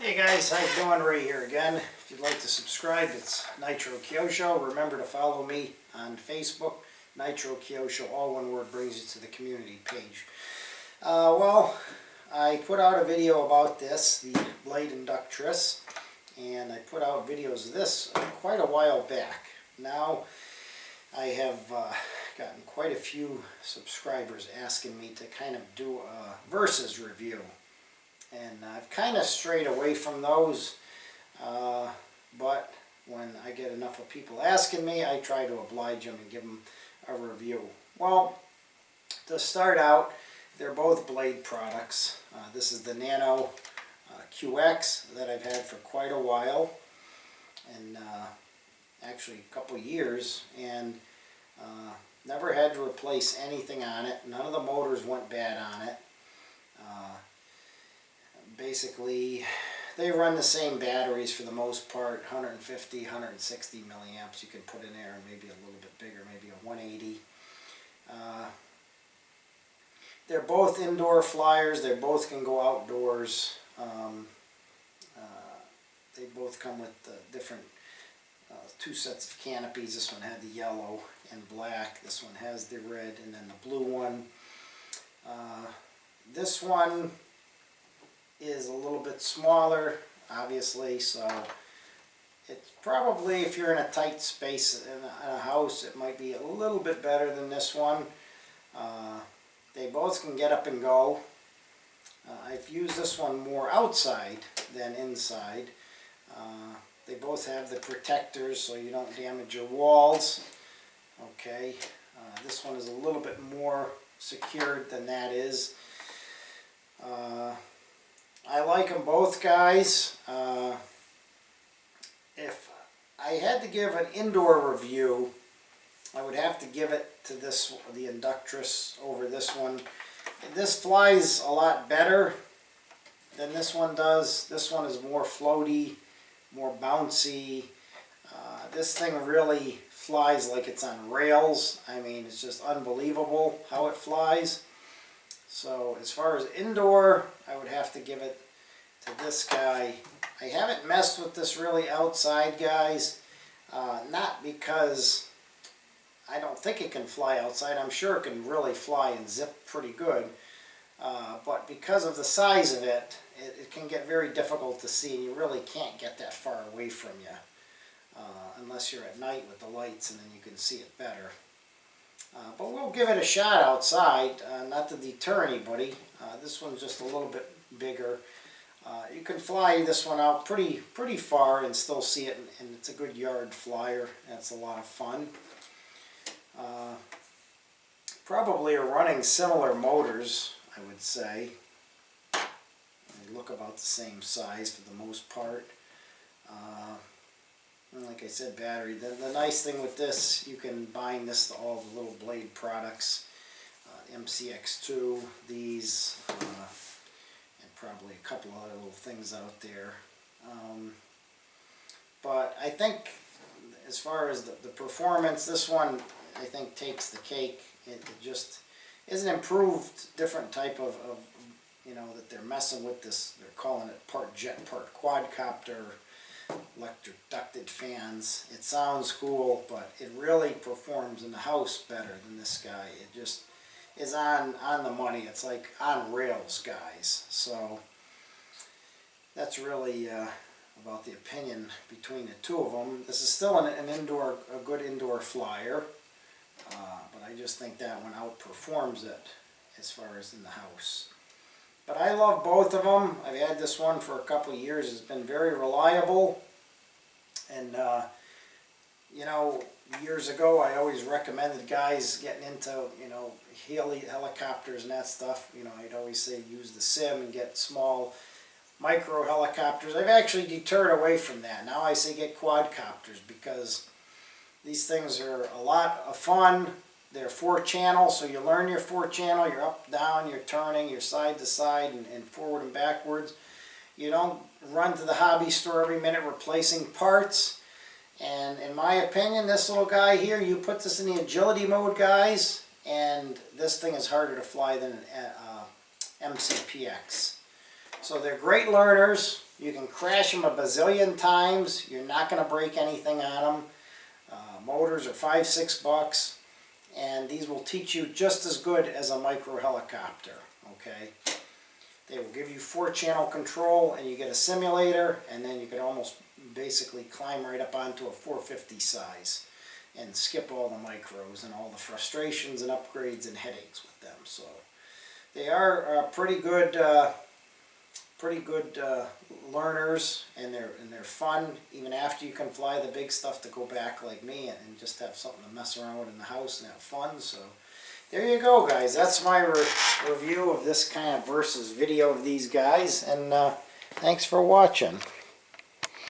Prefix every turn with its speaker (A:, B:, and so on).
A: Hey guys, how you doing? Ray here again. If you'd like to subscribe, it's Nitro Kyosho. Remember to follow me on Facebook. Nitro Kyosho, all one word, brings you to the community page. Well, I put out a video about this, the Blade Inductrix, and I put out videos of this quite a while back. Now, I have gotten quite a few subscribers asking me to kind of do a versus review. And I've kind of strayed away from those, but when I get enough of people asking me, I try to oblige them and give them a review. Well, to start out, they're both Blade products. This is the Nano QX that I've had for quite a while, and actually a couple years, and never had to replace anything on it. None of the motors went bad on it. Basically, they run the same batteries for the most part, 150, 160 milliamps you can put in there, and maybe a little bit bigger, maybe a 180. They're both indoor flyers. They both can go outdoors. They both come with different two sets of canopies. This one had the yellow and black. This one has the red and then the blue one. This one is a little bit smaller, obviously, so it's probably, if you're in a tight space in a house, it might be a little bit better than this one. They both can get up and go. I've used this one more outside than inside. They both have the protectors so you don't damage your walls. Okay, this one is a little bit more secured than that is. I like them both, guys. If I had to give an indoor review, I would have to give it to this, the Inductrix, over this one. This flies a lot better than this one does. This one is more floaty, more bouncy. This thing really flies like it's on rails. I mean, it's just unbelievable how it flies. So as far as indoor, I would have to give it to this guy. I haven't messed with this really outside, guys. Not because I don't think it can fly outside. I'm sure it can really fly and zip pretty good. But because of the size of it, it can get very difficult to see, and you really can't get that far away from you. Unless you're at night with the lights, and then you can see it better. But we'll give it a shot outside, not to deter anybody. This one's just a little bit bigger. You can fly this one out pretty far and still see it, and it's a good yard flyer. That's a lot of fun. Probably are running similar motors, I would say. They look about the same size for the most part. And like I said, battery. The nice thing with this, you can bind this to all the little Blade products. MCX2, these, and probably a couple other little things out there. But I think as far as the performance, this one I think takes the cake. It just is an improved, different type of you know, that they're messing with this. They're calling it part jet, part quadcopter. Electric ducted fans. It sounds cool, but it really performs in the house better than this guy. It just is on the money. It's like on rails, guys. So that's really about the opinion between the two of them. This is still a good indoor flyer, but I just think that one outperforms it as far as in the house. But I love both of them. I've had this one for a couple of years. It's been very reliable. And, you know, years ago I always recommended guys getting into, you know, helicopters and that stuff. You know, I'd always say use the sim and get small micro helicopters. I've actually deterred away from that. Now I say get quadcopters because these things are a lot of fun. They're 4-channel, so you learn your 4-channel. You're up, down, you're turning, you're side to side and forward and backwards. You don't run to the hobby store every minute replacing parts. And in my opinion, this little guy here, you put this in the agility mode, guys, and this thing is harder to fly than an MCPX. So they're great learners. You can crash them a bazillion times. You're not going to break anything on them. Motors are $5-6, and these will teach you just as good as a micro helicopter. Okay, they will give you 4-channel control, and you get a simulator, and then you can almost basically climb right up onto a 450 size and skip all the micros and all the frustrations and upgrades and headaches with them. So they are pretty good learners, and they're fun even after you can fly the big stuff to go back like me and just have something to mess around with in the house and have fun. So there you go, guys. That's my review of this kind of versus video of these guys, and thanks for watching.